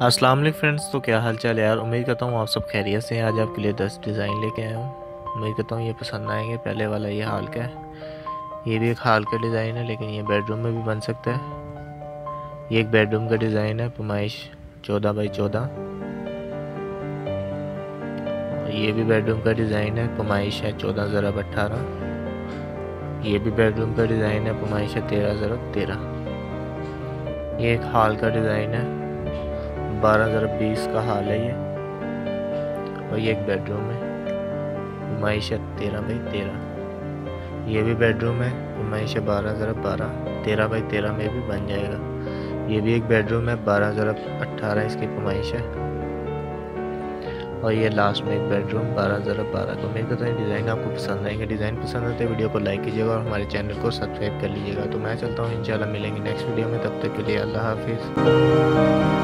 अस्सलाम वालेकुम फ्रेंड्स। तो क्या हाल चाल है यार। उम्मीद करता हूँ आप सब खैरियत से हैं। आज आपके लिए 10 डिज़ाइन लेके आया हूँ। उम्मीद करता हूँ ये पसंद आएंगे। पहले वाला ये हाल का है, ये भी एक हाल का डिज़ाइन है, लेकिन ये बेडरूम में भी बन सकता है। ये एक बेडरूम का डिज़ाइन है, पैमाइश 14x14। और ये भी बेडरूम का डिज़ाइन है, पैमाइश है 14x18। ये भी बेडरूम का डिज़ाइन है, पैमाइश है 13x13। ये एक हाल का डिज़ाइन है, 12x20 का हाल है ये। और ये एक बेडरूम है, पैमाइश है 13x13। ये भी बेडरूम है, पैमाइश है 12x12। 13x13 में भी बन जाएगा। ये भी एक बेडरूम है, 12x18 इसकी पैमाइश है। और ये लास्ट में एक बेडरूम 12x12। तो उम्मीद करता हूँ डिज़ाइन आपको पसंद आएंगे। डिज़ाइन पसंद आते वीडियो को लाइक कीजिएगा और हमारे चैनल को सब्सक्राइब कर लीजिएगा। तो मैं चलता हूँ, इंशाल्लाह मिलेंगे नेक्स्ट वीडियो में। तब तक के लिए अल्लाह हाफिज़।